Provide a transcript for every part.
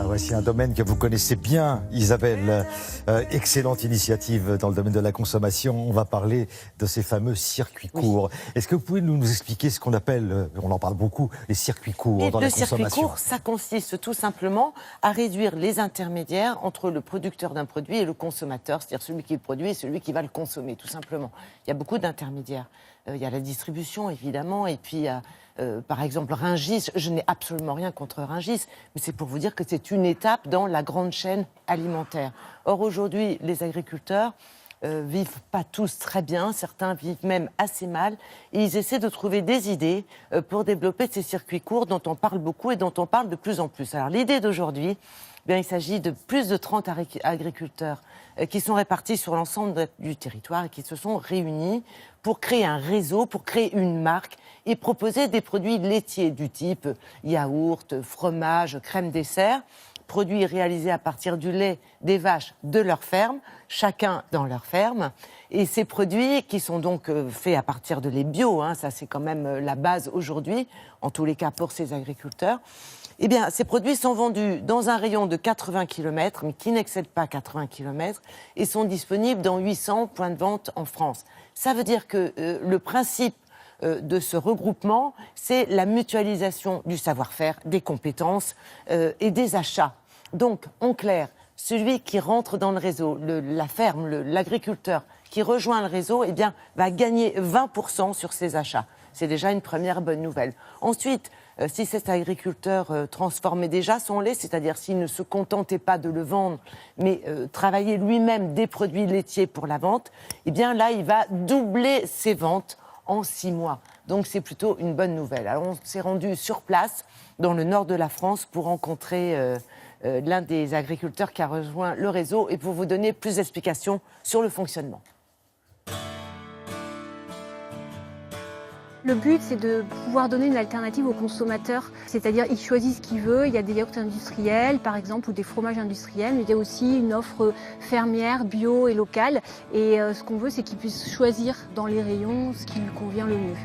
Voici un domaine que vous connaissez bien, Isabelle. Excellente initiative dans le domaine de la consommation. On va parler de ces fameux circuits courts. Oui. Est-ce que vous pouvez nous expliquer ce qu'on appelle, on en parle beaucoup, les circuits courts dans la consommation? Les circuits courts, ça consiste tout simplement à réduire les intermédiaires entre le producteur d'un produit et le consommateur, c'est-à-dire celui qui le produit et celui qui va le consommer, tout simplement. Il y a beaucoup d'intermédiaires. Il y a la distribution, évidemment, et puis il y a, par exemple, Rungis. Je n'ai absolument rien contre Rungis, mais c'est pour vous dire que c'est une étape dans la grande chaîne alimentaire. Or, aujourd'hui, les agriculteurs vivent pas tous très bien, certains vivent même assez mal, et ils essaient de trouver des idées pour développer ces circuits courts dont on parle beaucoup et dont on parle de plus en plus. Alors, l'idée d'aujourd'hui, il s'agit de plus de 30 agriculteurs qui sont répartis sur l'ensemble du territoire et qui se sont réunis pour créer un réseau, pour créer une marque et proposer des produits laitiers du type yaourt, fromage, crème dessert, produits réalisés à partir du lait des vaches de leur ferme, chacun dans leur ferme. Et ces produits qui sont donc faits à partir de lait bio, ça c'est quand même la base aujourd'hui, en tous les cas pour ces agriculteurs, eh bien, ces produits sont vendus dans un rayon de 80 km, mais qui n'excède pas 80 km, et sont disponibles dans 800 points de vente en France. Ça veut dire que le principe de ce regroupement, c'est la mutualisation du savoir-faire, des compétences et des achats. Donc, en clair, celui qui rentre dans le réseau, la ferme, l'agriculteur qui rejoint le réseau, eh bien, va gagner 20% sur ses achats. C'est déjà une première bonne nouvelle. Ensuite, si cet agriculteur transformait déjà son lait, c'est-à-dire s'il ne se contentait pas de le vendre, mais travaillait lui-même des produits laitiers pour la vente, eh bien là, il va doubler ses ventes en 6 mois. Donc c'est plutôt une bonne nouvelle. Alors on s'est rendu sur place, dans le nord de la France, pour rencontrer l'un des agriculteurs qui a rejoint le réseau et pour vous donner plus d'explications sur le fonctionnement. Le but, c'est de pouvoir donner une alternative aux consommateurs. C'est-à-dire, il choisit ce qu'il veut. Il y a des yaourts industriels, par exemple, ou des fromages industriels. Mais il y a aussi une offre fermière, bio et locale. Et ce qu'on veut, c'est qu'il puisse choisir dans les rayons ce qui lui convient le mieux.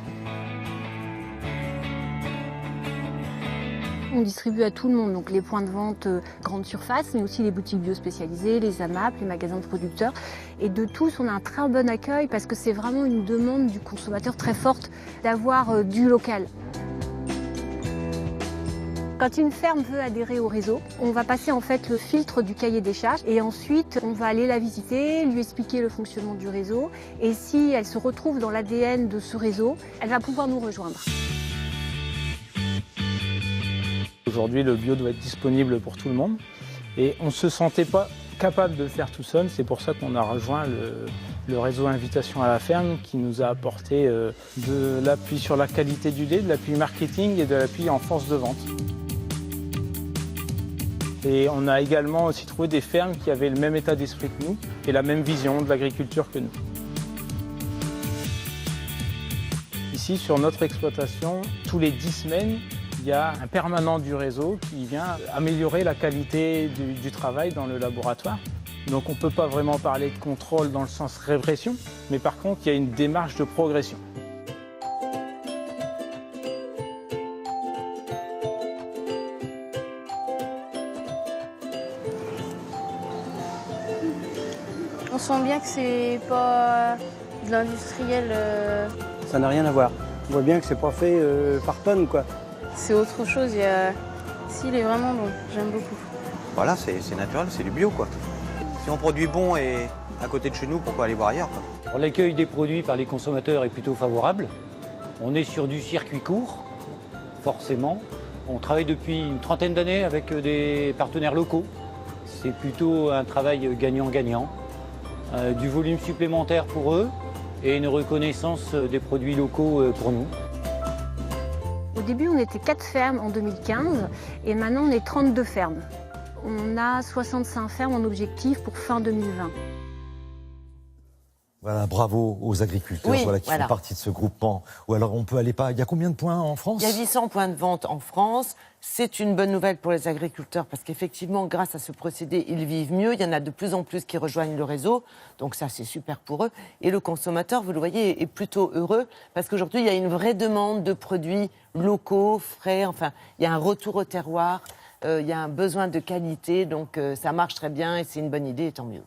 On distribue à tout le monde, donc les points de vente grande surface, mais aussi les boutiques bio spécialisées, les AMAP, les magasins de producteurs. Et de tous, on a un très bon accueil parce que c'est vraiment une demande du consommateur très forte d'avoir du local. Quand une ferme veut adhérer au réseau, on va passer en fait le filtre du cahier des charges et ensuite on va aller la visiter, lui expliquer le fonctionnement du réseau. Et si elle se retrouve dans l'ADN de ce réseau, elle va pouvoir nous rejoindre. Aujourd'hui, le bio doit être disponible pour tout le monde et on ne se sentait pas capable de le faire tout seul. C'est pour ça qu'on a rejoint le réseau Invitation à la ferme qui nous a apporté de l'appui sur la qualité du lait, de l'appui marketing et de l'appui en force de vente. Et on a également aussi trouvé des fermes qui avaient le même état d'esprit que nous et la même vision de l'agriculture que nous. Ici, sur notre exploitation, tous les 10 semaines, il y a un permanent du réseau qui vient améliorer la qualité du travail dans le laboratoire. Donc on ne peut pas vraiment parler de contrôle dans le sens répression, mais par contre il y a une démarche de progression. On sent bien que c'est pas de l'industriel. Ça n'a rien à voir. On voit bien que c'est pas fait par tonne, quoi. C'est autre chose, il est vraiment bon, j'aime beaucoup. Voilà, c'est naturel, c'est du bio quoi. Si on produit bon et à côté de chez nous, pourquoi aller voir ailleurs quoi? L'accueil des produits par les consommateurs est plutôt favorable. On est sur du circuit court, forcément. On travaille depuis une trentaine d'années avec des partenaires locaux. C'est plutôt un travail gagnant-gagnant. Du volume supplémentaire pour eux et une reconnaissance des produits locaux pour nous. Au début, on était 4 fermes en 2015 et maintenant on est 32 fermes. On a 65 fermes en objectif pour fin 2020. Voilà, bravo aux agriculteurs qui font partie de ce groupement. Ou alors on peut aller pas. Il y a combien de points en France? Il y a 800 points de vente en France. C'est une bonne nouvelle pour les agriculteurs parce qu'effectivement, grâce à ce procédé, ils vivent mieux. Il y en a de plus en plus qui rejoignent le réseau. Donc ça, c'est super pour eux. Et le consommateur, vous le voyez, est plutôt heureux parce qu'aujourd'hui, il y a une vraie demande de produits locaux, frais. Enfin, il y a un retour au terroir. il y a un besoin de qualité, donc ça marche très bien et c'est une bonne idée, et tant mieux.